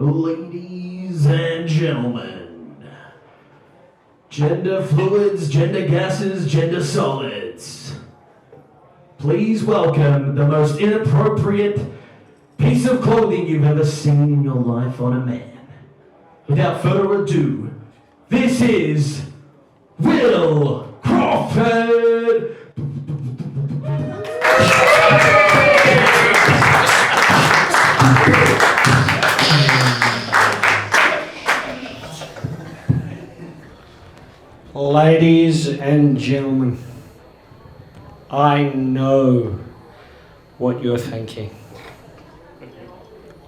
Ladies and gentlemen, gender fluids, gender gases, gender solids, please welcome the most inappropriate piece of clothing you've ever seen in your life on a man. Without further ado, this is Will Crawford! Ladies and gentlemen, I know what you're thinking.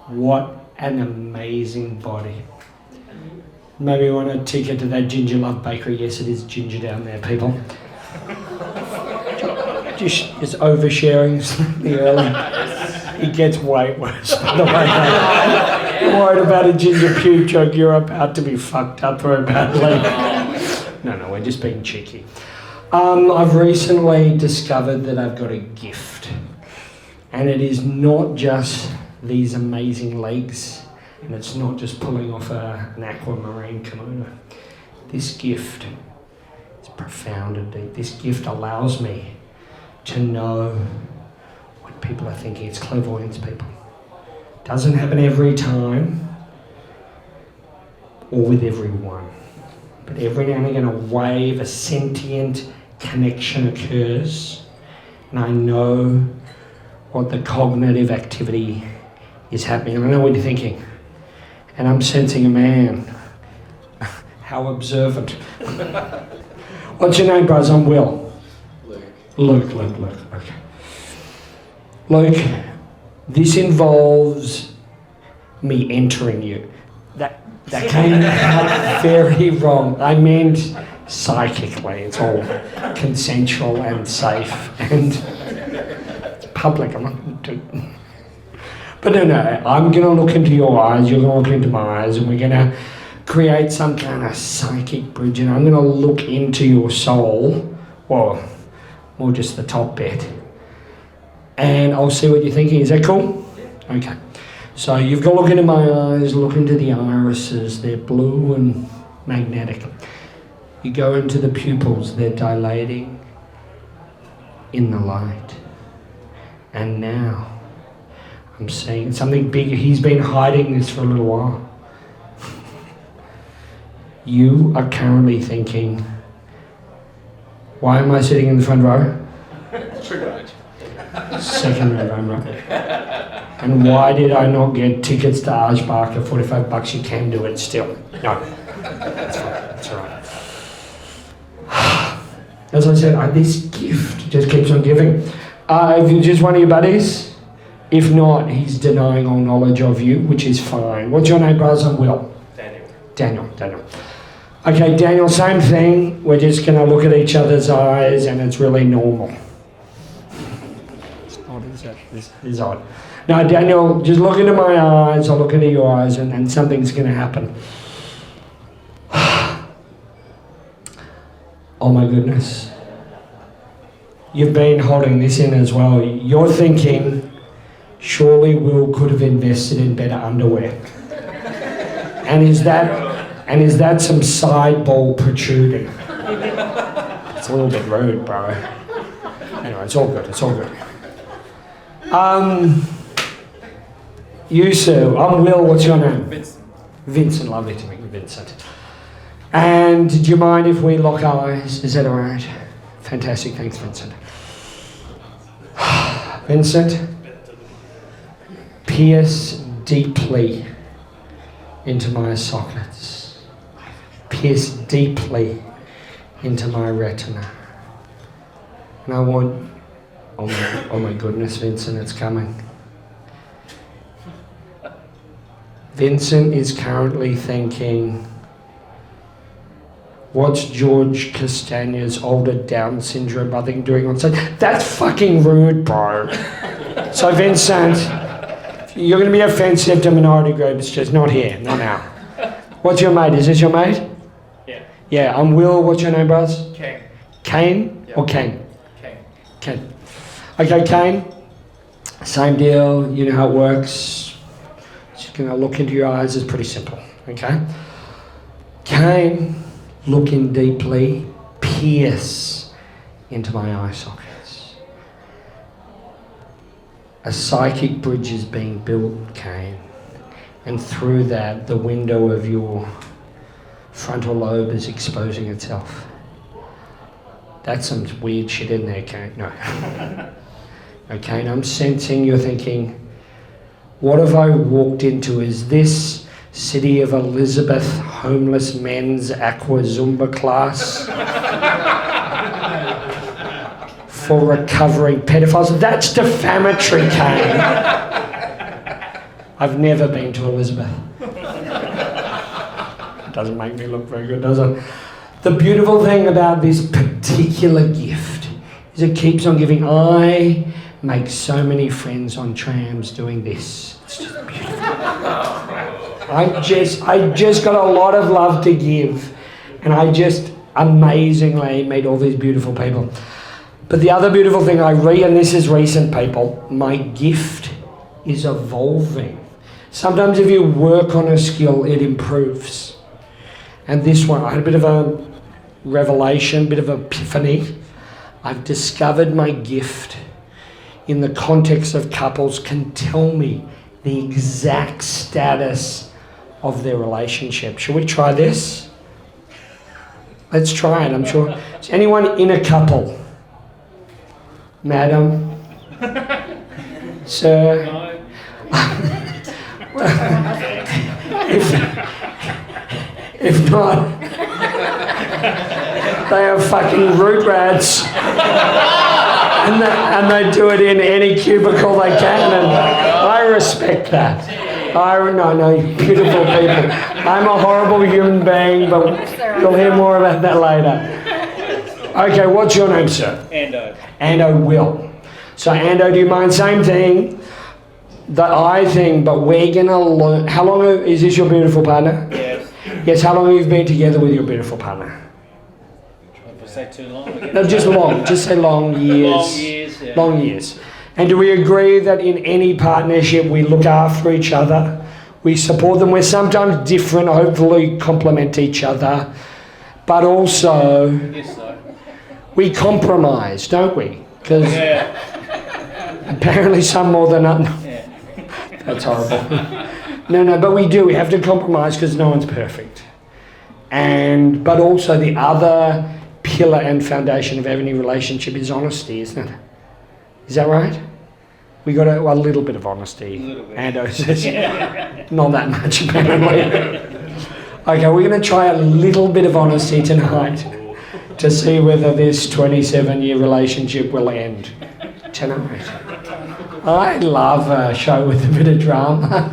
What an amazing body. Maybe you want a ticket to that Ginger Love Bakery. Yes, it is ginger down there, people. It's oversharing slightly early. It gets way worse, by the way. You're worried about a ginger puke joke, you're about to be fucked up very badly. No, we're just being cheeky. I've recently discovered that I've got a gift. And it is not just these amazing legs, and it's not just pulling off an aquamarine kimono. This gift is profound and deep. This gift allows me to know what people are thinking. It's clairvoyance, people. Doesn't happen every time or with everyone. But every now and again a wave, a sentient connection occurs, and I know what the cognitive activity is happening. And I know what you're thinking. And I'm sensing a man. How observant. What's your name, bros? I'm Will. Luke. Okay. Luke, this involves me entering you. That came out very wrong. I meant psychically. It's all consensual and safe and public. I'm not doing. But no, I'm going to look into your eyes, you're going to look into my eyes, and we're going to create some kind of psychic bridge, and I'm going to look into your soul, or more just the top bit, and I'll see what you're thinking. Is that cool? Okay. So you've got to look into my eyes, look into the irises, they're blue and magnetic. You go into the pupils, they're dilating in the light. And now, I'm seeing something big. He's been hiding this for a little while. You are currently thinking, why am I sitting in the front row? Second row, I'm right. And why did I not get tickets to Archbark at $45? You can do it still. No, that's fine. That's all right. As I said, this gift just keeps on giving. If you're just one of your buddies, if not, he's denying all knowledge of you, which is fine. What's your name, brothers? I'm Will. Daniel. Okay, Daniel, same thing. We're just going to look at each other's eyes, and it's really normal. It's odd, is that? This is odd. Now, Daniel, just look into my eyes, I'll look into your eyes, and something's going to happen. Oh my goodness. You've been holding this in as well. You're thinking, surely Will could have invested in better underwear. And is that some side ball protruding? It's a little bit rude, bro. Anyway, it's all good. You, sir. I'm Will. What's your name? Vincent. Lovely to meet you, Vincent. And do you mind if we lock eyes? Is that all right? Fantastic. Thanks, Vincent. Vincent, pierce deeply into my sockets. Pierce deeply into my retina. And I want... Oh my goodness, Vincent, it's coming. Vincent is currently thinking, what's George Costanza's older Down syndrome brother doing on stage? That's fucking rude, bro. So Vincent, you're going to be offensive to minority groups, just not here, not now. What's your mate? Is this your mate? Yeah. Yeah, I'm Will. What's your name, bros? Kane. Kane? Yep. Or Kane? Kane. Okay, Kane. Same deal. You know how it works. going to look into your eyes. It's pretty simple, okay? Cain, looking deeply, pierce into my eye sockets. A psychic bridge is being built, Cain. And through that, the window of your frontal lobe is exposing itself. That's some weird shit in there, Cain. No. Okay, and I'm sensing you're thinking, what have I walked into? Is this City of Elizabeth homeless men's aqua Zumba class for recovering pedophiles? That's defamatory, Cain. I've never been to Elizabeth. Doesn't make me look very good, does it? The beautiful thing about this particular gift is it keeps on giving. I make so many friends on trams doing this. It's just beautiful. I just got a lot of love to give, and I just amazingly meet all these beautiful people. But the other beautiful thing I read, and this is recent, people, my gift is evolving. Sometimes if you work on a skill, it improves. And this one, I had a bit of a revelation, a bit of epiphany. I've discovered my gift in the context of couples can tell me the exact status of their relationship. Shall we try this? Let's try it, I'm sure. Is anyone in a couple? Madam? Sir? No. If not, they are fucking root rats. And they do it in any cubicle they can, and I respect that. No, beautiful people. I'm a horrible human being, but you'll hear more about that later. Okay, what's your name, sir? Ando. Ando Will. So Ando, do you mind? Same thing, the eye thing, but we're gonna learn. How long is this your beautiful partner? Yes. Yes, how long have you been together with your beautiful partner? If I say too long, we get No, just long. Just say long years. long years. Yeah. Long years. And do we agree that in any partnership we look after each other, we support them, we're sometimes different, hopefully complement each other, but also Yes, so. we compromise, don't we? Because Yeah. apparently some more than others. Yeah. That's horrible. No, but we do. We have to compromise because no one's perfect. But also the other pillar and foundation of any relationship is honesty, isn't it? Is that right? We got a little bit of honesty. A little bit. Ando says, not that much apparently. Okay, we're going to try a little bit of honesty tonight to see whether this 27-year relationship will end tonight. I love a show with a bit of drama.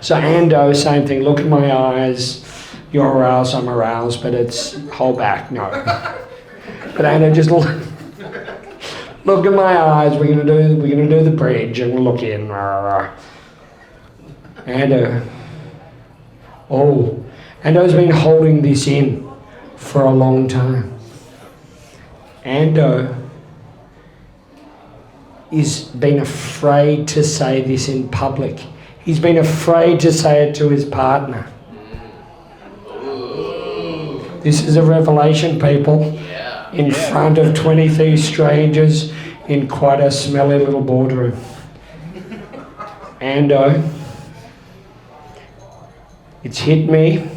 So Ando, same thing. Look at my eyes. You're aroused, I'm aroused, but it's hold back. No. But Ando, just look at my eyes. We're gonna do the bridge, and we'll look in. Ando. Ando's been holding this in for a long time. Ando is been afraid to say this in public. He's been afraid to say it to his partner. This is a revelation, people. In front of 23 strangers in quite a smelly little boardroom. Ando, it's hit me.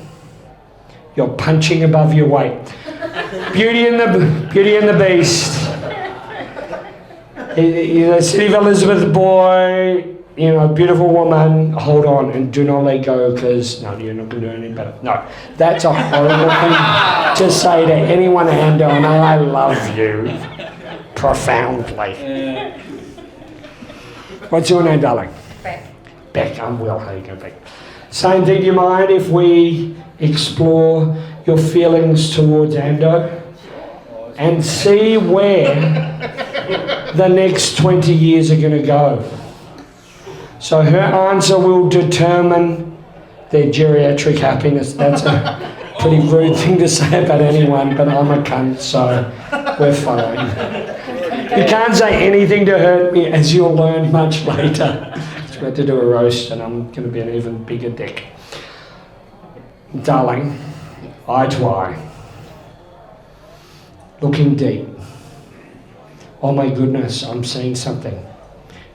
You're punching above your weight. Beauty and the Beast. He's a City of Elizabeth boy. Beautiful woman, hold on and do not let go because, no, you're not going to do anything better. No, that's a horrible thing to say to anyone, Ando, and I love you profoundly. What's your name, darling? Beck, I'm Will. How you go, Beck? Same thing, do you mind if we explore your feelings towards Ando and see where the next 20 years are going to go? So her answer will determine their geriatric happiness. That's a pretty rude thing to say about anyone, but I'm a cunt, so we're fine. You can't say anything to hurt me, as you'll learn much later. It's About to do a roast and I'm going to be an even bigger dick. Darling, eye to eye. Looking deep. Oh my goodness, I'm seeing something.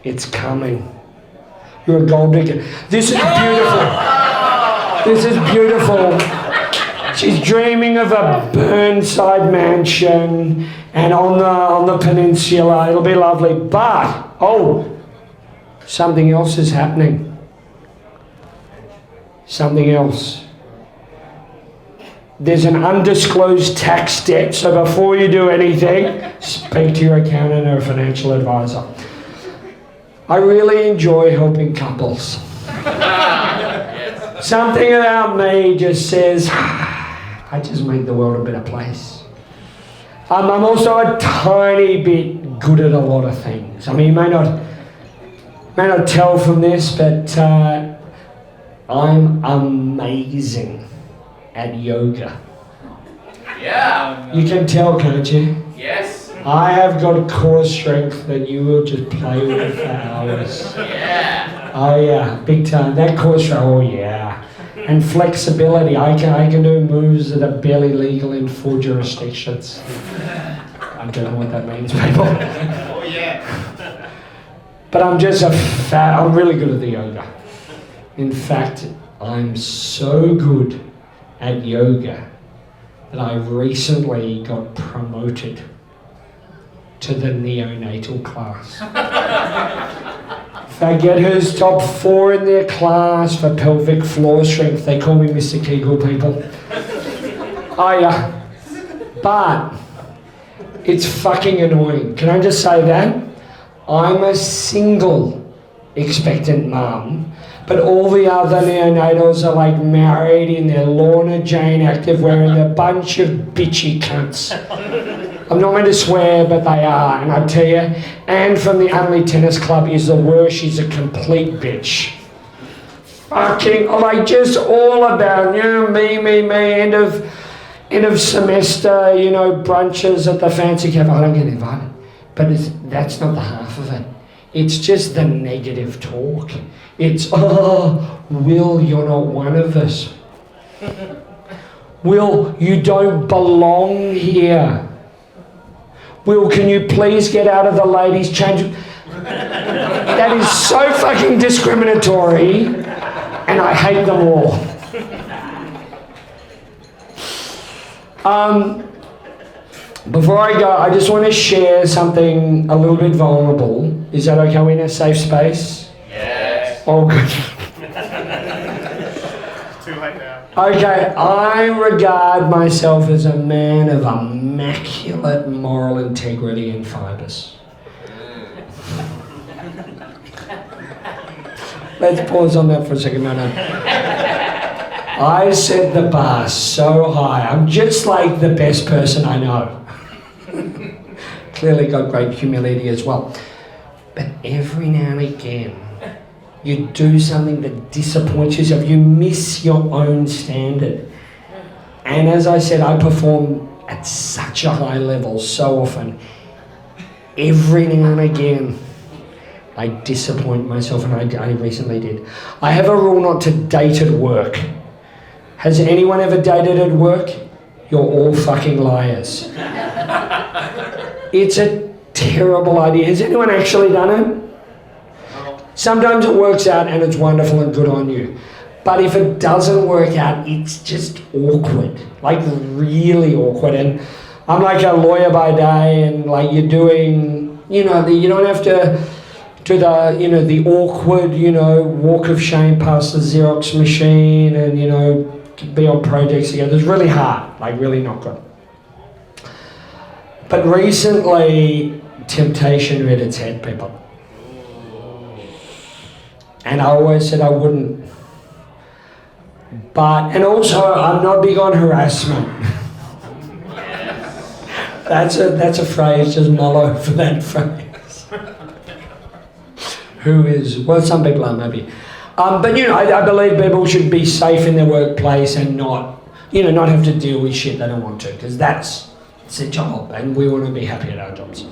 It's coming. You're a gold digger. This is beautiful. This is beautiful. She's dreaming of a Burnside mansion and on the peninsula. It'll be lovely. But, something else is happening. Something else. There's an undisclosed tax debt, so before you do anything, speak to your accountant or financial advisor. I really enjoy helping couples. Something about me just says, I just make the world a better place. I'm also a tiny bit good at a lot of things. I mean, you may not tell from this, but I'm amazing at yoga. Yeah. You can tell, can't you? Yes. I have got core strength that you will just play with for hours. Yeah. Oh yeah, big time. That core strength, oh yeah. And flexibility. I can do moves that are barely legal in 4 jurisdictions. I don't know what that means, people. Oh yeah. But I'm just I'm really good at the yoga. In fact, I'm so good at yoga that I recently got promoted to the neonatal class. If I get who's top 4 in their class for pelvic floor strength, they call me Mr. Kegel, people. Oh yeah. But it's fucking annoying. Can I just say that? I'm a single expectant mum, but all the other neonatals are like married in their Lorna Jane active wearing a bunch of bitchy cunts. I'm not meant to swear, but they are, and I tell you, Anne from the Unley Tennis Club is the worst. She's a complete bitch. Fucking, like just all about, me, end of semester, brunches at the fancy cafe. I don't get invited. But that's not the half of it. It's just the negative talk. It's, Will, you're not one of us. Will, you don't belong here. Will, can you please get out of the ladies' change? That is so fucking discriminatory, and I hate them all. Before I go, I just want to share something a little bit vulnerable. Is that okay? We're in a safe space? Yes. Oh, good. Too late now. Okay, I regard myself as a man of immaculate moral integrity and fibres. Let's pause on that for a second, no. I set the bar so high. I'm just like the best person I know. Clearly got great humility as well. But every now and again, you do something that disappoints yourself. You miss your own standard. And as I said, I perform at such a high level so often. Every now and again, I disappoint myself, and I recently did. I have a rule not to date at work. Has anyone ever dated at work? You're all fucking liars. It's a terrible idea. Has anyone actually done it? Sometimes it works out and it's wonderful and good on you. But if it doesn't work out, it's just awkward. Like really awkward. And I'm like a lawyer by day, and like you're doing, you don't have to do the awkward, walk of shame past the Xerox machine and, be on projects together. It's really hard, like really not good. But recently, temptation reared its head, people. And I always said I wouldn't. And also, I'm not big on harassment. That's a phrase, just mellow for that phrase. Who is, well, some people are maybe. But I believe people should be safe in their workplace and not have to deal with shit they don't want to, because it's a job and we want to be happy at our jobs.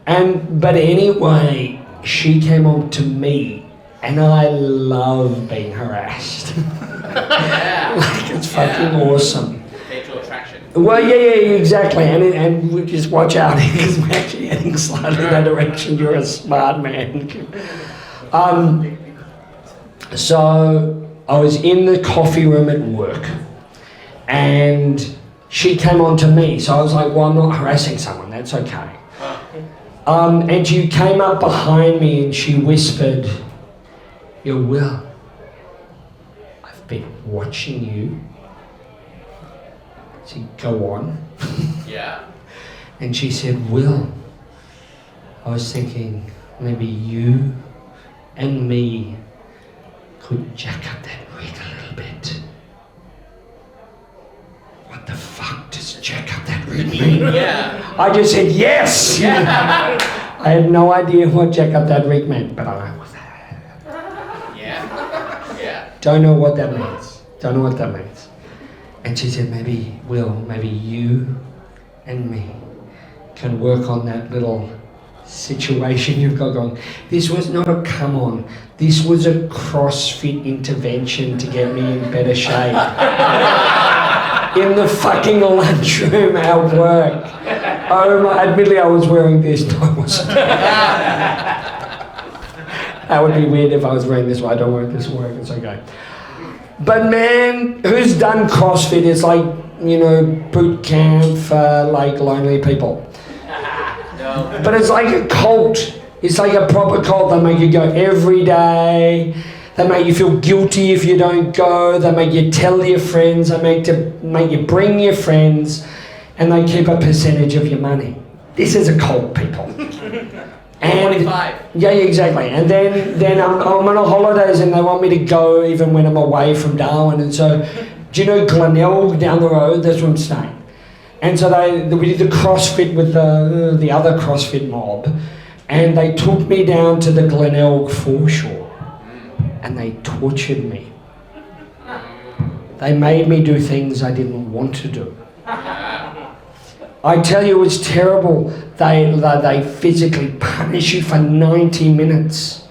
But anyway, she came on to me And I love being harassed. Like, it's fucking awesome. Fatal attraction. Well, yeah, exactly. And we just watch out because we're actually heading slightly that direction. You're a smart man. So I was in the coffee room at work and she came on to me. So I was like, well, I'm not harassing someone. That's okay. And she came up behind me and she whispered, "You Will, I've been watching you." I said, "Go on." Yeah. And she said, "Will, I was thinking maybe you and me could jack up that rig a little bit." What the fuck does jack up that rig mean? Yeah. I just said yes! Yeah. I had no idea what jack up that rig meant, but I was Yeah. Yeah. don't know what that means. Don't know what that means. And she said, maybe you and me can work on that little situation you've got going. This was not a come on. This was a CrossFit intervention to get me in better shape. In the fucking lunchroom at work. Oh my, admittedly I was wearing this. No, I wasn't. That would be weird if I was wearing this. I don't wear this at work, it's okay. But man, who's done CrossFit? It's like, boot camp for like lonely people. No. But it's like a cult. It's like a proper cult. They make you go every day. They make you feel guilty if you don't go. They make you tell your friends. They make you bring your friends. And they keep a percentage of your money. This is a cult, people. And 25. yeah, exactly. And then I'm on a holidays and they want me to go even when I'm away from Darwin. And so, do you know Glenelg down the road? That's where I'm staying. And so we did the CrossFit with the other CrossFit mob. And they took me down to the Glenelg foreshore. And they tortured me. They made me do things I didn't want to do. I tell you, it was terrible. They physically punish you for 90 minutes.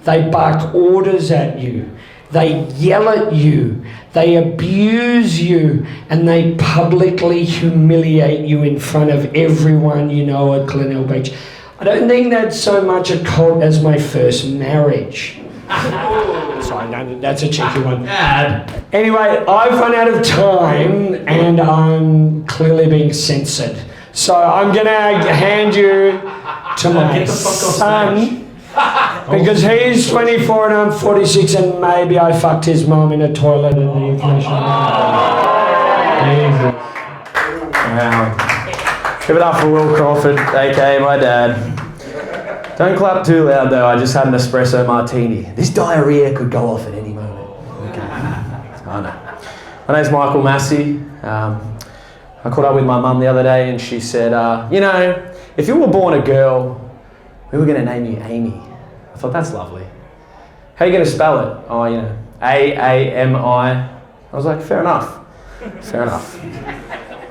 They bark orders at you. They yell at you. They abuse you. And they publicly humiliate you in front of everyone you know at Glenelg Beach. I don't think that's so much a cult as my first marriage. Sorry, no, that's a cheeky one. Anyway, I've run out of time and I'm clearly being censored. So I'm going to hand you to my son because he's 24 and I'm 46 and maybe I fucked his mum in a toilet and the information. Wow. Give it up for Will Crawford, aka my dad. Don't clap too loud though, I just had an espresso martini. This diarrhea could go off at any moment. Okay. I know. My name's Michael Masi. I caught up with my mum the other day and she said, if you were born a girl, we were going to name you Amy. I thought, that's lovely. How are you going to spell it? Oh, A-A-M-I. I was like, fair enough. Fair enough.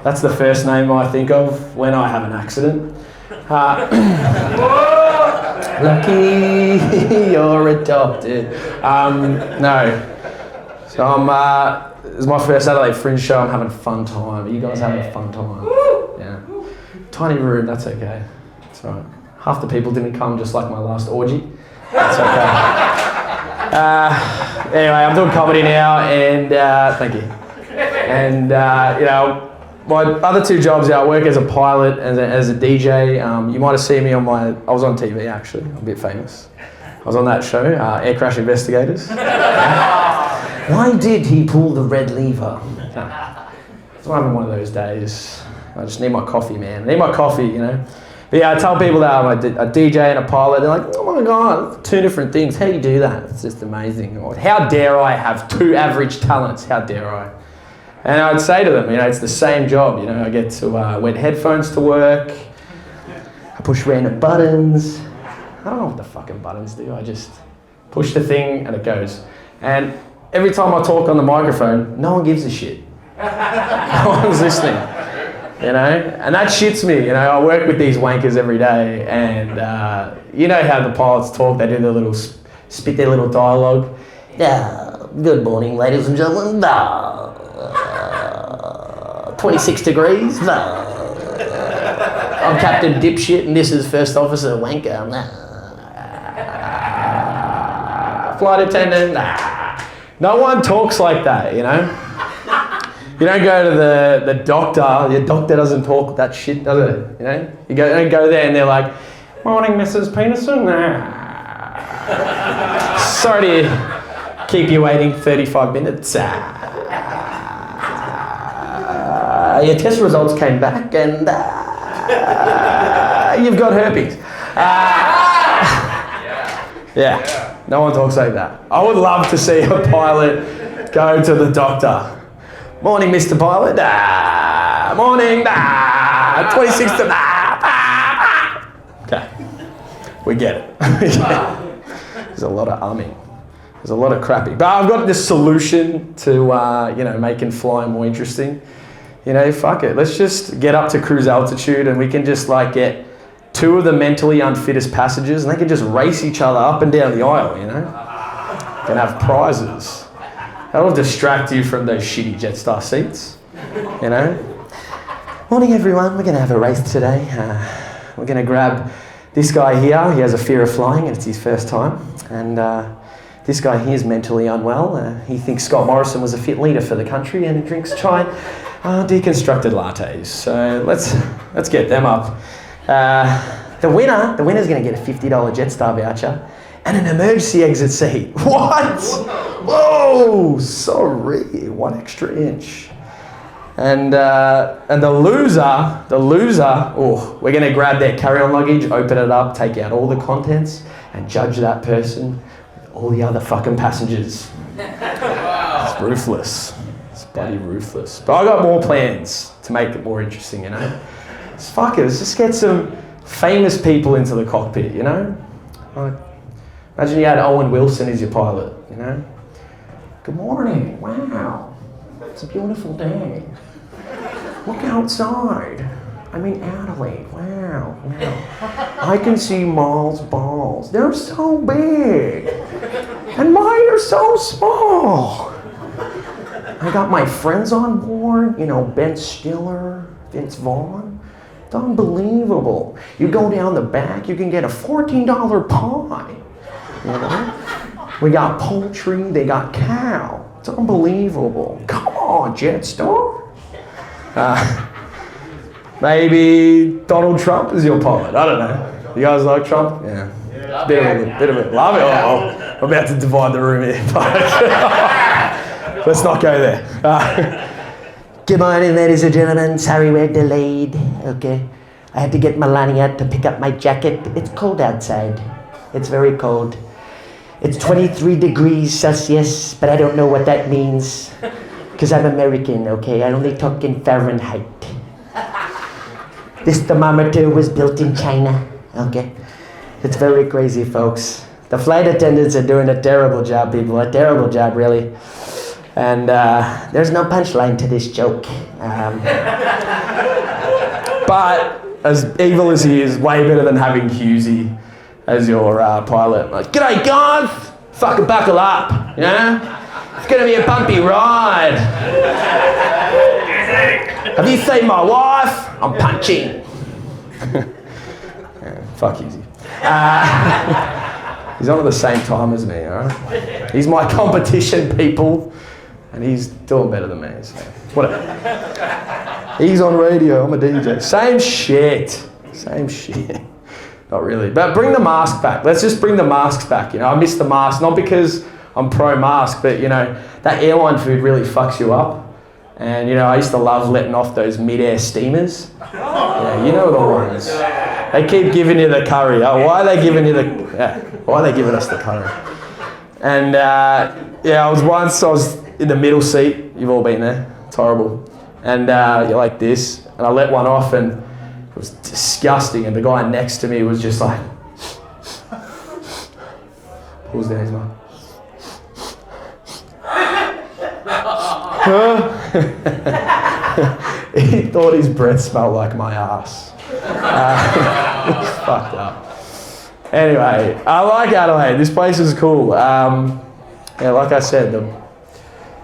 That's the first name I think of when I have an accident. Lucky you're adopted. No. So it's my first Adelaide Fringe show. I'm having a fun time. Are you guys having a fun time? Yeah. Tiny room, that's okay. It's all right. Half the people didn't come, just like my last orgy. That's okay. Anyway, I'm doing comedy now, and thank you. And my other two jobs, I work as a pilot and as a DJ. You might have seen me I was on TV actually, I'm a bit famous. I was on that show, Air Crash Investigators. Why did he pull the red lever? So I'm having one of those days. I just need my coffee, man. I need my coffee, But yeah, I tell people that I'm a DJ and a pilot. They're like, oh my God, two different things. How do you do that? It's just amazing. Or, how dare I have two average talents? How dare I? And I'd say to them, it's the same job. I get to wear headphones to work. I push random buttons. I don't know what the fucking buttons do. I just push the thing and it goes. And every time I talk on the microphone, no one gives a shit. No one's listening. And that shits me. I work with these wankers every day, and you know how the pilots talk. They do their little spit their little dialogue. Good morning, ladies and gentlemen. 26 degrees. I'm Captain Dipshit and this is First Officer Wanker. Flight attendant. No one talks like that, you know? You don't go to the doctor, your doctor doesn't talk that shit, does it? You know? You don't go there and they're like, morning, Mrs. Peterson. Sorry to keep you waiting 35 minutes. Your test results came back and you've got herpes. Yeah, no one talks like that. I would love to see a pilot go to the doctor. Morning, Mr. Pilot. Morning. 26 to... Okay, we get it. There's a lot of umming. There's a lot of crappy. But I've got this solution to, making flying more interesting. You know, fuck it. Let's just get up to cruise altitude and we can just like get two of the mentally unfittest passengers and they can just race each other up and down the aisle, you know? Can have prizes. That'll distract you from those shitty Jetstar seats, you know? Morning everyone, we're gonna have a race today. We're gonna grab this guy here. He has a fear of flying and it's his first time. And this guy here is mentally unwell. He thinks Scott Morrison was a fit leader for the country and he drinks chai deconstructed lattes. So let's get them up. The winner's going to get a $50 Jetstar voucher and an emergency exit seat. What? Whoa, sorry, 1 extra inch. And the loser, we're going to grab their carry-on luggage, open it up, take out all the contents, and judge that person with all the other fucking passengers. It's ruthless. It's bloody ruthless. But I got more plans to make it more interesting, you know? Fuck it, let's just get some famous people into the cockpit, you know? Like, imagine you had Owen Wilson as your pilot, you know? Good morning, wow, it's a beautiful day. Look outside. I'm in Adelaide, wow. I can see Maul's balls. They're so big. And mine are so small. I got my friends on board, you know, Ben Stiller, Vince Vaughn. It's unbelievable. You go down the back, you can get a $14 pie. You know? We got poultry, they got cow. It's unbelievable. Come on, Jetstar. Maybe Donald Trump is your pilot. I don't know. You guys like Trump? Yeah. Bit of it. Love it. Oh, I'm about to divide the room here. Let's not go there. Good morning, ladies and gentlemen. Sorry we're delayed. Okay. I had to get Melania to pick up my jacket. It's cold outside. It's very cold. It's 23 degrees Celsius, but I don't know what that means. Because I'm American, okay? I only talk in Fahrenheit. This thermometer was built in China, okay? It's very crazy, folks. The flight attendants are doing a terrible job, people. A terrible job, really. And there's no punchline to this joke. But as evil as he is, way better than having Husey as your pilot. Like, g'day guys, fucking buckle up, you know? It's gonna be a bumpy ride. Have you seen my wife? I'm punching. Yeah, fuck Husey. He's on at the same time as me, alright? He's my competition, people. And he's doing better than me, so whatever. He's on radio, I'm a DJ. Same shit. Not really, but bring the mask back. Let's just bring the masks back, you know. I miss the mask, not because I'm pro-mask, but you know, that airline food really fucks you up. And you know, I used to love letting off those mid-air steamers. Yeah, you know the ones. They keep giving you the curry. Why are they giving you why are they giving us the curry? And I was in the middle seat. You've all been there. It's horrible. And you're like this, and I let one off, and it was disgusting. And the guy next to me was just like, pulls down his mouth. He thought his breath smelled like my ass. It was fucked up. Anyway, I like Adelaide. This place is cool. Yeah, like I said,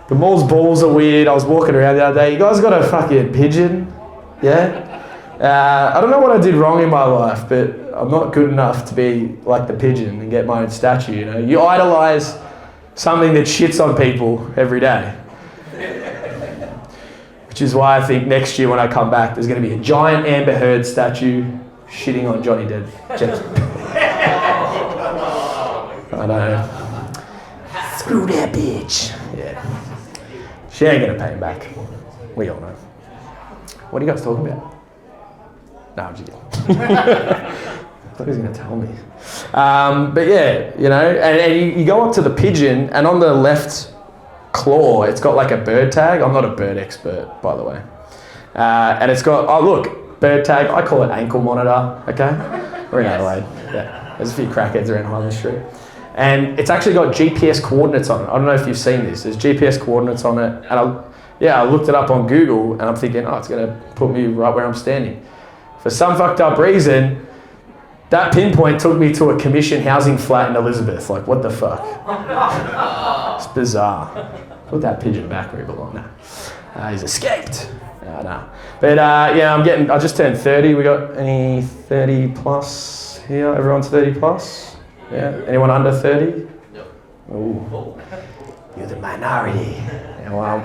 the mall's balls are weird. I was walking around the other day. You guys got a fucking pigeon? Yeah? I don't know what I did wrong in my life, but I'm not good enough to be like the pigeon and get my own statue, you know? You idolise something that shits on people every day. Which is why I think next year when I come back, there's going to be a giant Amber Heard statue shitting on Johnny Depp. I know. Screw that bitch. Yeah. She ain't going to pay him back. We all know. What are you guys talking about? No, I'm just kidding. I thought he was going to tell me. But yeah, you know, and you go up to the pigeon, and on the left claw, it's got like a bird tag. I'm not a bird expert, by the way. And it's got, oh look, bird tag. I call it ankle monitor, okay? We're in Adelaide. Yeah, there's a few crackheads around Highland Street. And it's actually got GPS coordinates on it. I don't know if you've seen this. There's GPS coordinates on it. And I looked it up on Google, and I'm thinking, oh, it's going to put me right where I'm standing. For some fucked up reason, that pinpoint took me to a commission housing flat in Elizabeth. Like, what the fuck? It's bizarre. Put that pigeon back where he belongs. No. He's escaped. No. But yeah, I just turned 30. We got any 30 plus here? Everyone's 30 plus? Yeah. Anyone under 30? No. Ooh. You're the minority. Yeah, well,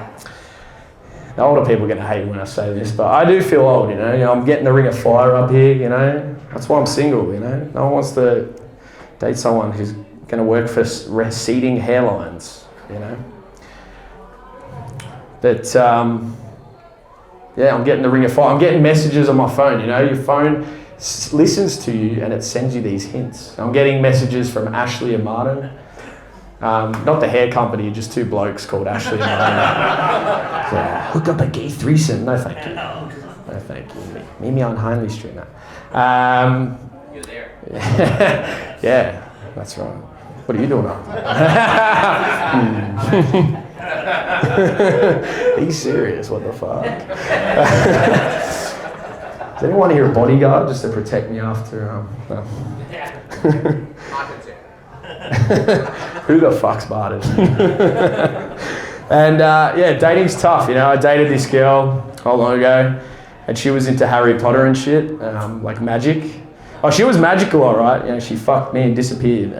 the older people are going to hate when I say this, but I do feel old, you know. I'm getting the ring of fire up here, you know. That's why I'm single, you know. No one wants to date someone who's going to work for receding hairlines, you know. But, yeah, I'm getting the ring of fire. I'm getting messages on my phone, you know. Your phone listens to you and it sends you these hints. I'm getting messages from Ashley and Martin. Not the hair company, just two blokes called Ashley and Martin. Yeah, hook up a gay threesome. No, thank you. No, thank you. Meet me on Hindley Street now. You're there. Yeah, that's right. What are you doing up? Are you serious? What the fuck? Does anyone hear a bodyguard just to protect me after? No. Who the fuck's Martin? And yeah, dating's tough, you know. I dated this girl not long ago, and she was into Harry Potter and shit, like magic. Oh, she was magical, all right. You know, she fucked me and disappeared.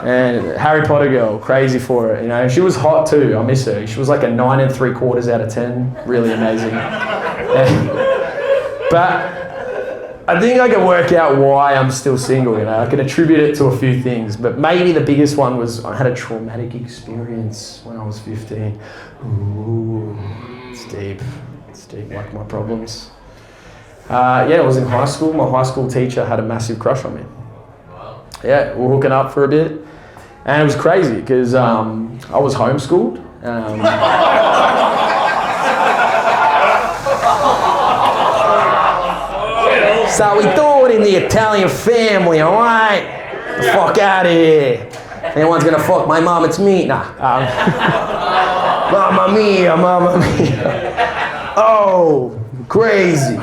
And Harry Potter girl, crazy for it. You know, she was hot too. I miss her. She was like a 9 3/4 out of 10. Really amazing. But I think I can work out why I'm still single, you know. I can attribute it to a few things, but maybe the biggest one was I had a traumatic experience when I was 15. Ooh, it's deep. It's deep, like my problems. Yeah, it was in high school. My high school teacher had a massive crush on me. Wow. Yeah, we were hooking up for a bit, and it was crazy because I was homeschooled. So we do it in the Italian family, all right? The fuck out of here. Anyone's gonna fuck my mom, it's me. Nah. Mamma mia, mamma mia. Oh, crazy.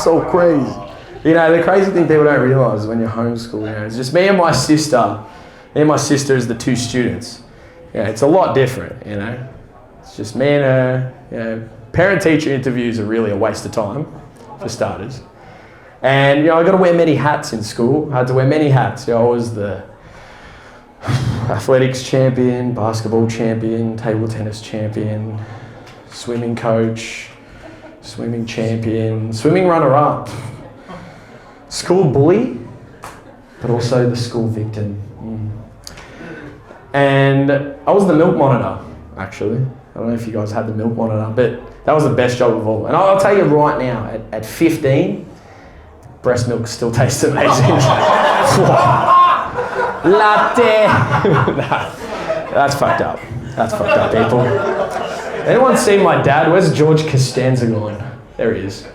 So crazy. You know, the crazy thing people don't realise when you're homeschooled, you know, it's just me and my sister. Me and my sister is the two students. Yeah, it's a lot different, you know. It's just me and her. You know, parent-teacher interviews are really a waste of time, for starters. And, you know, I got to wear many hats in school. I had to wear many hats. You know, I was the athletics champion, basketball champion, table tennis champion, swimming coach, swimming champion, swimming runner-up, school bully, but also the school victim. And I was the milk monitor, actually. I don't know if you guys had the milk monitor, but that was the best job of all. And I'll tell you right now, at 15, breast milk still tastes amazing. Latte. Nah, that's fucked up. That's fucked up, people. Anyone seen my dad? Where's George Costanza going? There he is.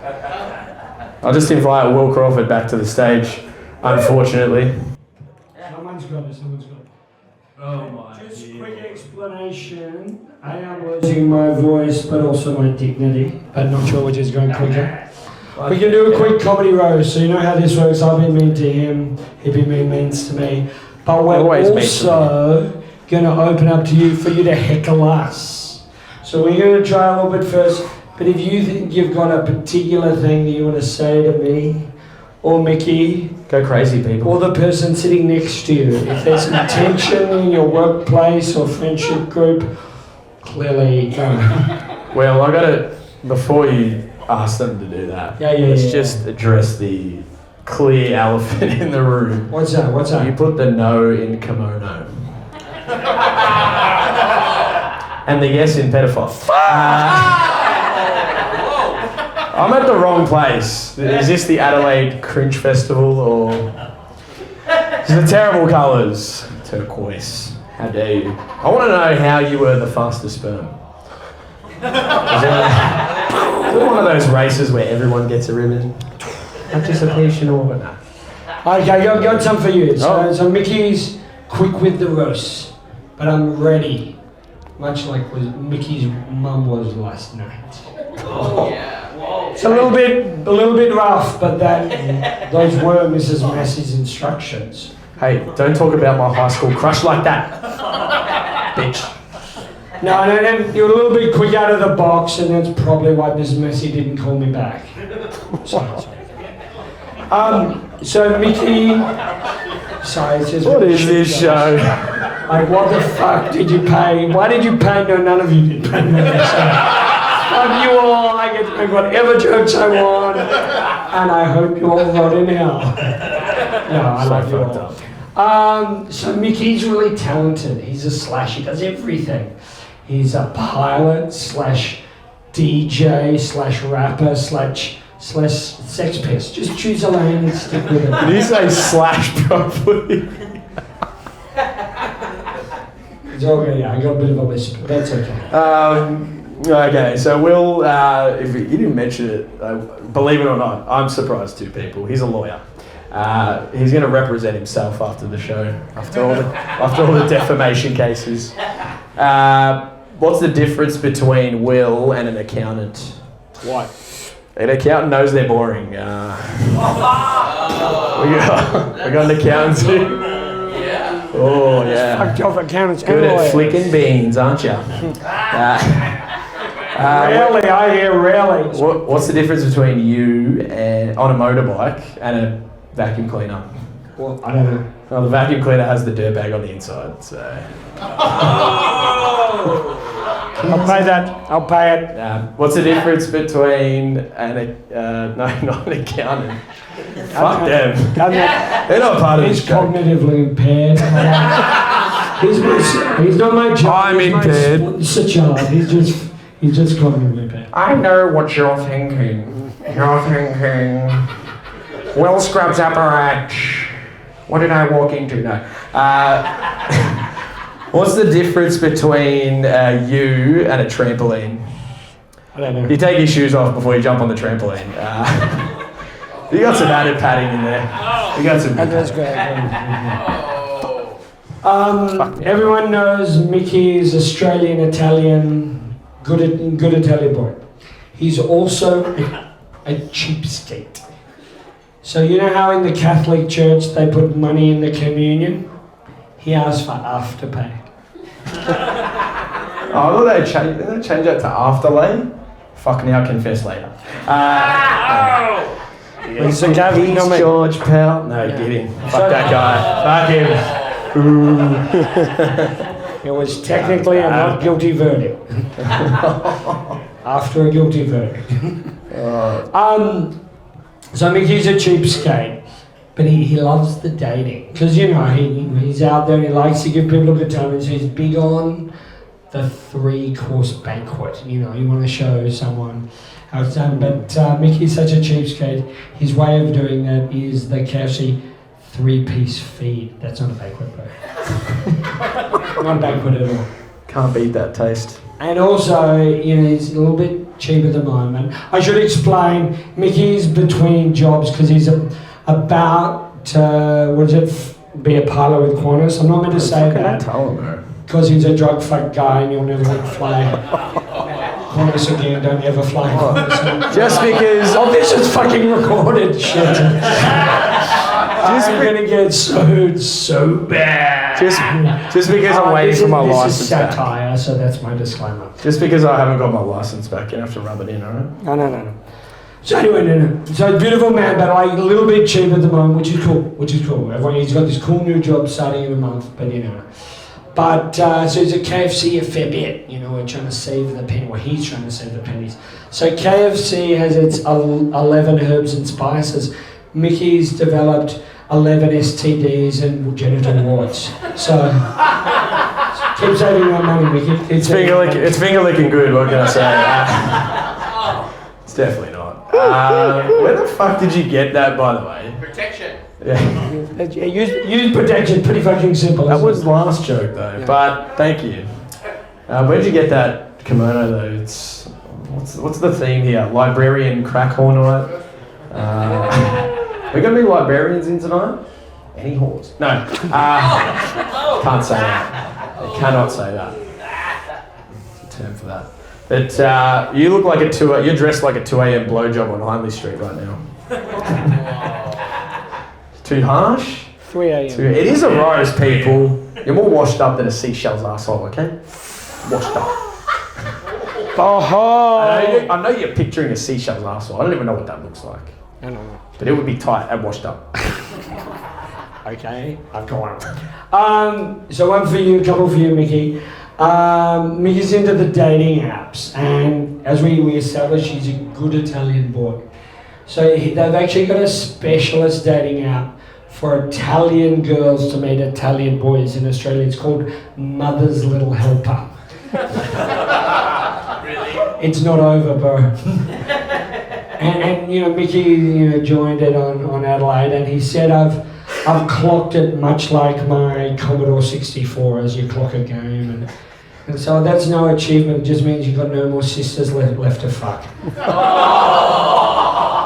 I'll just invite Will Crawford back to the stage, unfortunately. Someone's got it. Oh my. Just quick explanation. I am losing my voice, but also my dignity. But not sure which is going quicker. We can do a quick comedy roast. So you know how this works. I've been mean to him. He'd been means to me. But we're Always mean to also going to open up to you for you to heckle us. So we're going to try a little bit first. But if you think you've got a particular thing that you want to say to me or Mickey, Go crazy, people. or the person sitting next to you, if there's some tension in your workplace or friendship group, clearly Well, I got to, before you ask them to do that, let's just address the clear elephant in the room. What's that? You put the no in kimono. And the yes in pedophile. I'm at the wrong place. Is this the Adelaide Fringe Festival or... These are terrible colours. Turquoise. How dare you? I want to know how you were the fastest sperm. Is it one of those races where everyone gets a ribbon? Anticipation or what? No. Okay, I got some for you. Oh. So Mickey's quick with the roast, but I'm ready. Much like Mickey's mum was last night. Oh, yeah. It's a little bit rough, but those were Mrs. Masi's instructions. Hey, don't talk about my high school crush like that. Bitch. No, you're a little bit quick out of the box, and that's probably why Mrs. Masi didn't call me back. Sorry. So Mickey, sorry, it's just What is this show? Like, what the fuck did you pay? Why did you pay? No, none of you did pay me. Fuck you all. I get to make whatever jokes I want, and I hope you all rot in hell. No, I love you all. So Mickey's really talented. He's a slash. He does everything. He's a pilot slash DJ slash rapper slash sex pest. Just choose a lane and stick with it. Did you say slash properly? It's all good. Yeah, I got a bit of a whisper, but that's okay. Okay, so Will, if you didn't mention it, believe it or not, I'm surprised too, people. He's a lawyer. He's going to represent himself after the show, after all the defamation cases. What's the difference between Will and an accountant? What? An accountant knows they're boring. We got an accountant too. Yeah. Oh yeah. Fucked off accountants. Good at flicking beans, aren't you? Rarely, I hear rarely. What's the difference between you and on a motorbike and a vacuum cleaner? Well, I don't know. Well, the vacuum cleaner has the dirt bag on the inside, so. I'll pay that. I'll pay it. What's the difference between not an accountant? Fuck them. They're not part of He's this show. cognitively impaired. He's not my job. I'm impaired. He's a child. He's just cognitively impaired. I know what you're thinking. You're thinking, Will scrubs up her act. What did I walk into? No. What's the difference between you and a trampoline? I don't know. You take your shoes off before you jump on the trampoline. You got some added padding in there. You got some. That's great. Everyone knows Mickey's Australian Italian, good Italian boy. He's also a cheapskate. So you know how in the Catholic Church they put money in the communion? He asked for afterpay. Oh, I thought they'd change that to afterlay. Fuck now, confess later. He's a Catholic, no, mate. George Pell. No, get him. Fuck that guy. Fuck him. It was technically a not guilty verdict. After a guilty verdict. So Mickey's a cheapskate, but he loves the dating. Because, you know, he's out there and he likes to give people a good time. And so he's big on the 3-course banquet. You know, you want to show someone how it's done. But Mickey's such a cheapskate, his way of doing that is the KFC 3-piece feed. That's not a banquet, bro. Not a banquet at all. Can't beat that taste. And also, you know, he's a little bit cheap at the moment. I should explain, Mickey's between jobs because he's about to, be a pilot with Qantas. I'm not meant to say that Tell him, bro. because he's a drug fuck guy and you'll never let fly. Qantas again, don't ever fly Qantas. Just because. Oh, this is fucking recorded shit. I'm gonna get sued so bad. Just because I'm waiting for my This license is back. satire, so that's my disclaimer. Just because I haven't got my license back, you have to rub it in, alright? No. So anyway, no. So beautiful man, but like a little bit cheap at the moment, which is cool. He's got this cool new job starting in a month, but you know. But so it's a KFC a fair bit, you know, we're trying to save the penny, well he's trying to save the pennies. So KFC has its 11 herbs and spices. Mickey's developed 11 STDs and genital warts. So keep saving that money, Mickey. It's finger licking good, what can I say? It's definitely not. Where the fuck did you get that, by the way? Protection. Yeah. Use protection, pretty fucking simple. That isn't was it? last joke though, Yeah. but thank you. Where'd you get that kimono though? It's what's the theme here? Librarian crack whore night. We're gonna be librarians in tonight. Any whores? No. Can't say that. I cannot say that. There's a term for that. But you look like you're dressed like a 2 a.m. blowjob on Hindley Street right now. Too harsh? 3 a.m. It is a roast, people. You're more washed up than a seashell's asshole, okay? Washed up. I know you're picturing a seashell's asshole. I don't even know what that looks like. I don't know. But it would be tight and washed up. Okay, I've got one. So one for you, a couple for you, Mickey. Mickey's into the dating apps, and as we established, he's a good Italian boy. So they've actually got a specialist dating app for Italian girls to meet Italian boys in Australia. It's called Mother's Little Helper. Really? It's not over, bro. and you know, Mickey joined it on Adelaide, and he said, I've clocked it much like my Commodore 64 as you clock a game, and so that's no achievement. It just means you've got no more sisters left to fuck.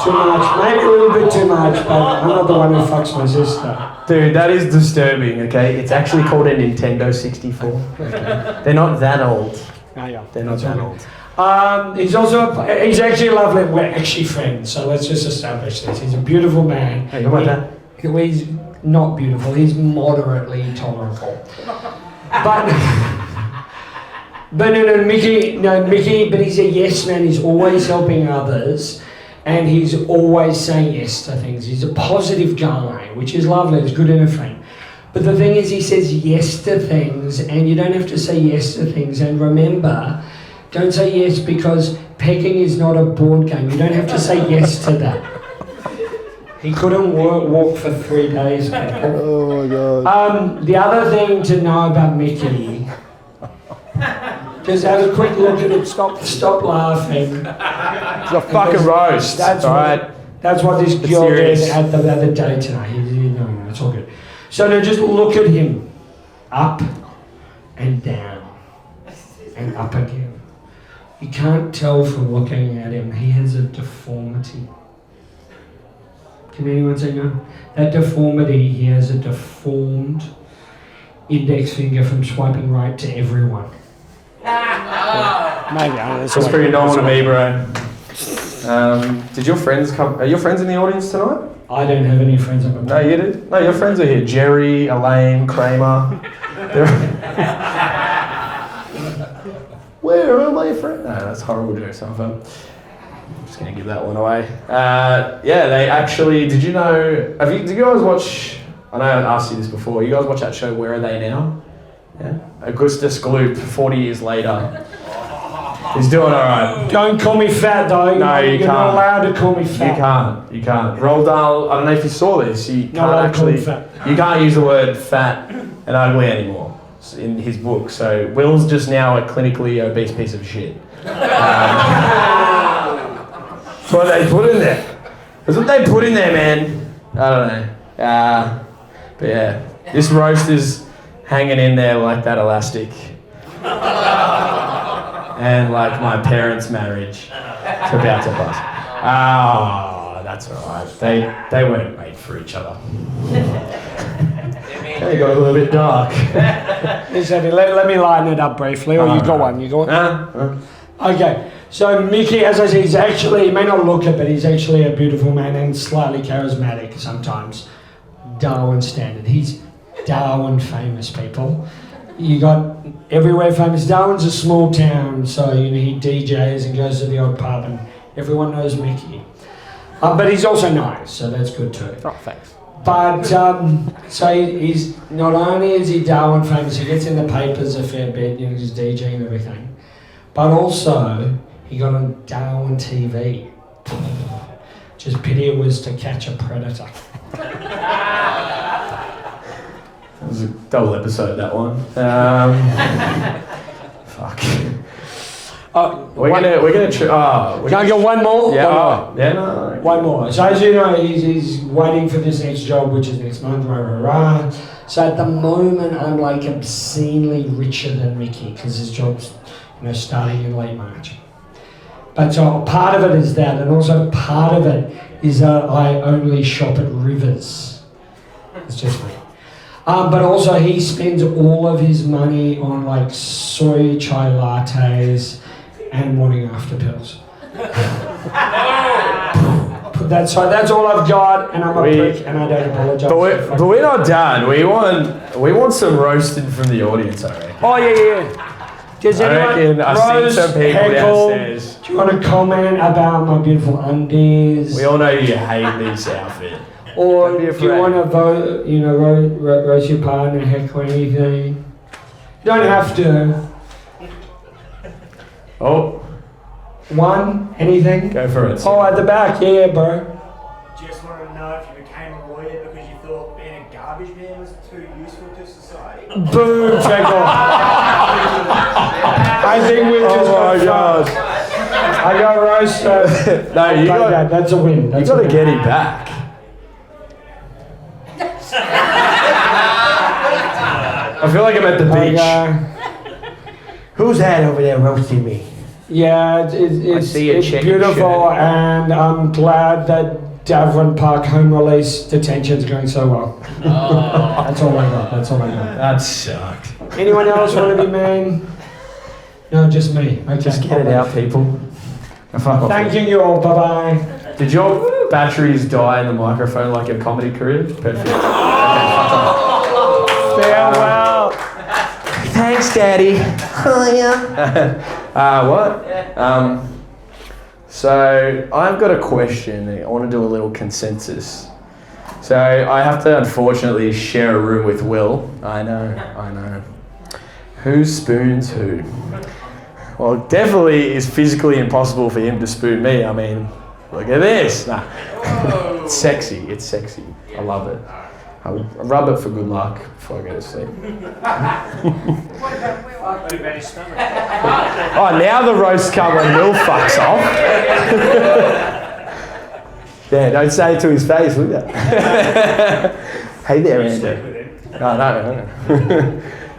Too much, maybe a little bit too much, but I'm not the one who fucks my sister. Dude, that is disturbing, okay? It's actually called a Nintendo 64. Okay. They're not that old. Oh, yeah. They're not that old. He's actually a lovely, we're actually friends, so let's just establish this. He's a beautiful man. Hey, how about that? He's not beautiful, he's moderately tolerable. But no, Mickey, but he's a yes man, he's always helping others, and he's always saying yes to things. He's a positive guy, which is lovely, it's good in a friend. But the thing is, he says yes to things, and you don't have to say yes to things. And remember, don't say yes because pecking is not a board game. You don't have to say yes to that. He couldn't walk for 3 days, man. Oh my god. The other thing to know about Mickey, just have a quick look at him. Stop laughing. It's a fucking roast. That's alright. That's what this It's girl did serious. at the day tonight. No, it's all good. So now just look at him. Up and down and up again. You can't tell from looking at him. He has a deformity. Can anyone say no? That deformity, he has a deformed index finger from swiping right to everyone. Maybe, I don't know. That's pretty normal to me, bro. Did your friends come? Are your friends in the audience tonight? I don't have any friends on the No, you did? No, your friends are here. Jerry, Elaine, Kramer. Where are my friends? No, that's horrible doing something. I'm just going to give that one away. Yeah, they actually, did you know, did you guys watch, I know I asked you this before, you guys watch that show Where Are They Now? Yeah? Augustus Gloop, 40 years later. He's doing alright. Don't call me fat though. No, you You're can't. not allowed to call me fat. You can't. Roald Dahl, I don't know if you saw this, you No, can't I call him actually, fat. you can't use the word fat and ugly anymore in his book. So Will's just now a clinically obese piece of shit. That's what they put in there. That's what they put in there, man. I don't know. But yeah, this roast is hanging in there like that elastic. And like my parents' marriage. It's about to bust. Oh, that's alright. They weren't made for each other. They got a little bit dark. Listen, let me lighten it up briefly. Or you got one. You got one. Okay, so Mickey, as I said, he's actually, he may not look it, but he's actually a beautiful man and slightly charismatic sometimes. Darwin standard. He's Darwin famous, people. You got everywhere famous. Darwin's a small town, so he DJs and goes to the odd pub, and everyone knows Mickey. But he's also nice, so that's good too. Oh, thanks. But so he's not only is he Darwin famous, he gets in the papers a fair bit, he's DJing and everything, but also he got on Darwin TV. Just pity it was to catch a predator. It was a double episode, that one. Fuck. We're gonna. Can I get one more? Yeah. One more. Yeah. No. One more. So as you know, he's waiting for this next job, which is next month. Rah, rah, rah. So at the moment, I'm like obscenely richer than Mickey because his job's, starting in late March. But so part of it is that, and also part of it is I only shop at Rivers. It's just me. But also he spends all of his money on like soy chai lattes and morning after pills. That's all I've got, and I'm a prick, and I don't apologise. But we're not done. We want some roasted from the audience, I reckon. Oh yeah. Does anyone I've seen some people downstairs. Do you want to comment about my beautiful undies? We all know you hate this outfit. Or do you want to vote, roast your partner, heckle anything? You don't have to. Oh. One, anything? Go for it. Oh, at the back, yeah, bro. Just wanted to know if you became a lawyer because you thought being a garbage man was too useful to society. Boom, check off. I think we've just got fucked. I got roasted. No, you got. That's a win. You got to get him back. I feel like I'm at the beach. Who's that over there roasting me? Yeah, it's chicken beautiful, shirt. and I'm glad that Davern Park home release detention's going so well. Oh. That's all I got. That sucked. Anyone else want to be mean? No, just me. Okay. Just get it out, people. Thanking you all. Bye bye. Did your batteries die in the microphone like your comedy career? Perfect. Farewell. Thanks, Daddy. Oh, yeah. What? So I've got a question. I want to do a little consensus. So I have to unfortunately share a room with Will. I know. Who spoons who? Well, it definitely is physically impossible for him to spoon me. I mean, look at this. Nah. It's sexy. I love it. I rub it for good luck before I go to sleep. Oh, now the roast come when Will fucks off. Yeah, don't say it to his face, will ya? Hey there, Andrew. No.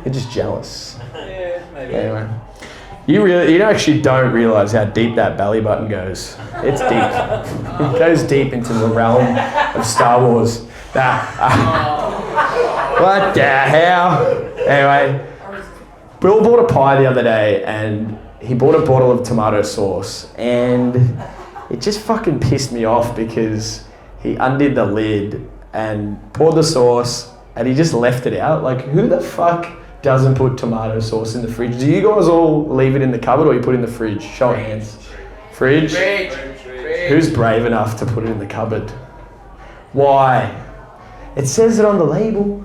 You're just jealous. Yeah, maybe. Anyway. You actually don't realise how deep that belly button goes. It's deep. It goes deep into the realm of Star Wars. What the hell? Anyway, Bill bought a pie the other day and he bought a bottle of tomato sauce and it just fucking pissed me off because he undid the lid and poured the sauce and he just left it out. Like, who the fuck doesn't put tomato sauce in the fridge? Do you guys all leave it in the cupboard or you put it in the fridge? Show of hands. Fridge? Who's brave enough to put it in the cupboard? Why? It says it on the label.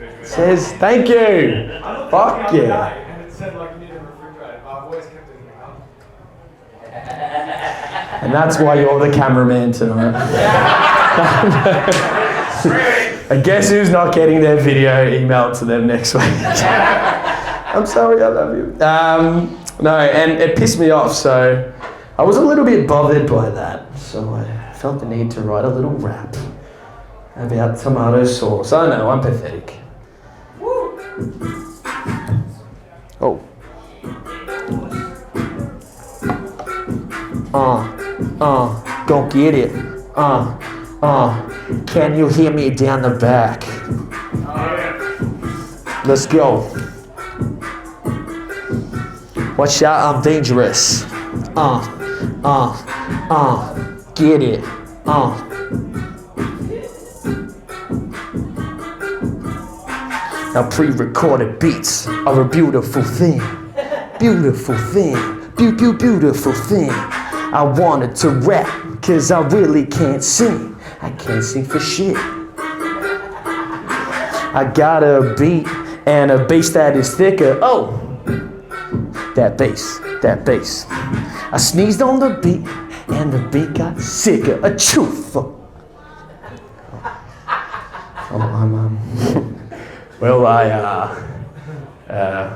It says, thank you. Fuck yeah. And it said like you need a refrigerator. I've always kept it in the cupboard. And that's why you're the cameraman tonight. And guess who's not getting their video emailed to them next week? I'm sorry, I love you. No, and it pissed me off, so I was a little bit bothered by that. So I felt the need to write a little rap about tomato sauce. I know, I'm pathetic. Oh. Go get it. Can you hear me down the back? Let's go. Watch out, I'm dangerous. Get it. Now pre-recorded beats are a beautiful thing. Beautiful thing. Beautiful thing. I wanted to rap, cause I really can't sing. I can't sing for shit. I got a beat and a bass that is thicker. Oh, that bass. I sneezed on the beat and the beat got sicker. A truth. Well,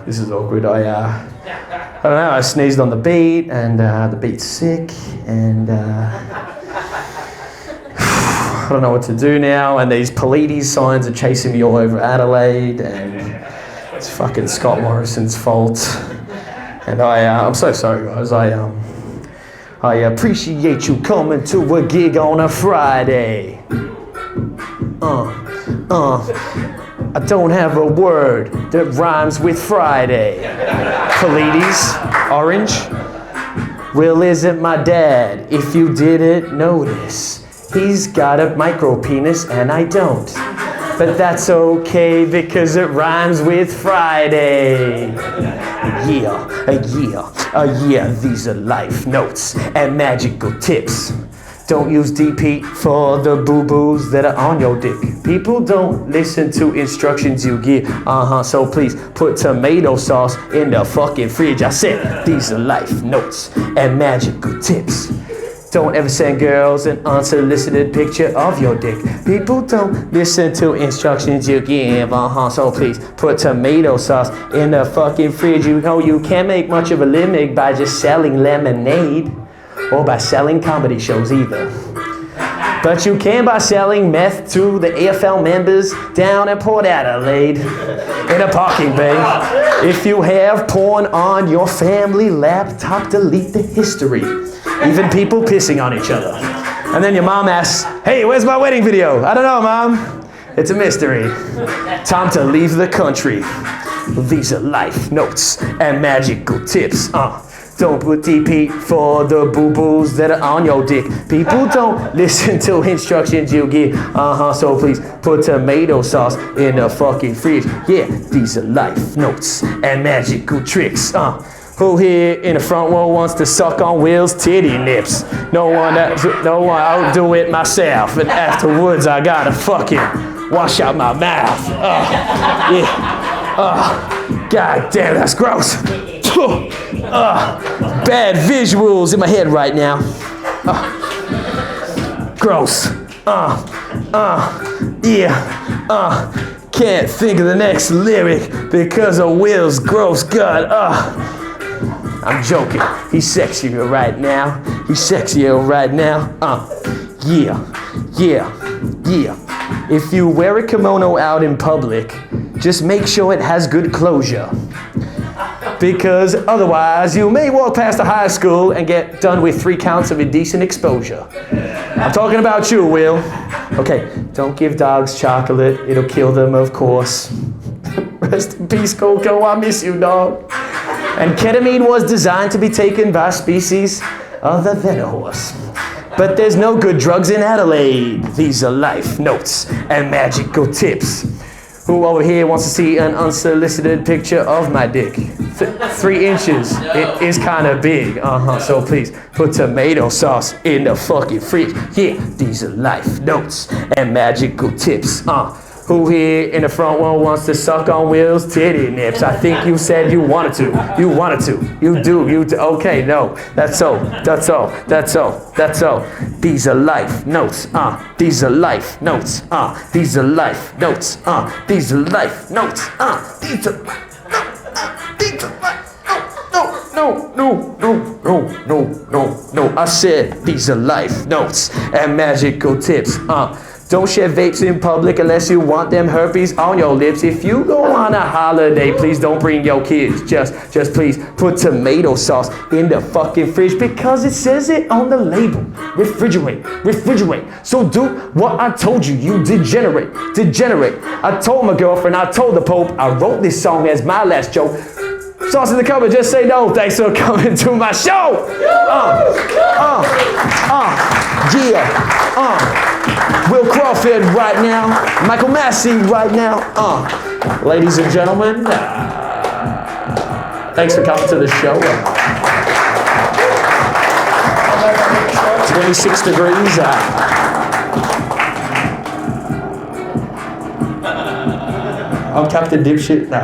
this is awkward. I don't know, I sneezed on the beat and the beat's sick and I don't know what to do now, and these Pleiades signs are chasing me all over Adelaide and it's fucking Scott Morrison's fault. And I'm so sorry guys, I appreciate you coming to a gig on a Friday. I don't have a word that rhymes with Friday. Pleiades, orange. Will isn't my dad, if you didn't notice. He's got a micro penis and I don't. But that's okay because it rhymes with Friday. Yeah, these are life notes and magical tips. Don't use DP for the boo-boos that are on your dick. People don't listen to instructions you give. So please put tomato sauce in the fucking fridge. I said these are life notes and magical tips. Don't ever send girls an unsolicited picture of your dick. People don't listen to instructions you give. So please put tomato sauce in the fucking fridge. You know you can't make much of a living by just selling lemonade. Or by selling comedy shows either. But you can by selling meth to the AFL members down at Port Adelaide in a parking bay. If you have porn on your family laptop, delete the history. Even people pissing on each other. And then your mom asks, hey, where's my wedding video? I don't know, Mom. It's a mystery. Time to leave the country. These are life notes and magical tips. Don't put DP for the boo-boos that are on your dick. People don't listen to instructions you give. So please put tomato sauce in the fucking fridge. Yeah, these are life notes and magical tricks. Who here in the front row wants to suck on Will's titty nips? No one, I'll do it myself. And afterwards I gotta fucking wash out my mouth. God damn, that's gross. Bad visuals in my head right now. Gross. Can't think of the next lyric because of Will's gross gut. I'm joking. He's sexier right now. Yeah. If you wear a kimono out in public, just make sure it has good closure. Because otherwise you may walk past a high school and get done with 3 counts of indecent exposure. I'm talking about you, Will. Okay, don't give dogs chocolate. It'll kill them, of course. Rest in peace, Coco. I miss you, dog. And ketamine was designed to be taken by species other than a horse. But there's no good drugs in Adelaide. These are life notes and magical tips. Who over here wants to see an unsolicited picture of my dick? 3 inches. It is kind of big. So please put tomato sauce in the fucking fridge. Yeah, these are life notes and magical tips. Who here in the front row wants to suck on Will's titty nips? I think you said you wanted to. You do. Okay, no. That's all. These are life notes. These are life notes. These are life notes. These are life notes. These are life. No. I said these are life notes and magical tips. Don't share vapes in public unless you want them herpes on your lips. If you go on a holiday, please don't bring your kids. Just please put tomato sauce in the fucking fridge because it says it on the label. Refrigerate. So do what I told you, you degenerate. I told my girlfriend, I told the Pope, I wrote this song as my last joke. Sauce in the cupboard, just say no. Thanks for coming to my show. Will Crawford right now. Michael Masi right now. Ladies and gentlemen, thanks for coming to the show. 26 degrees. I'm Captain Dipshit. No.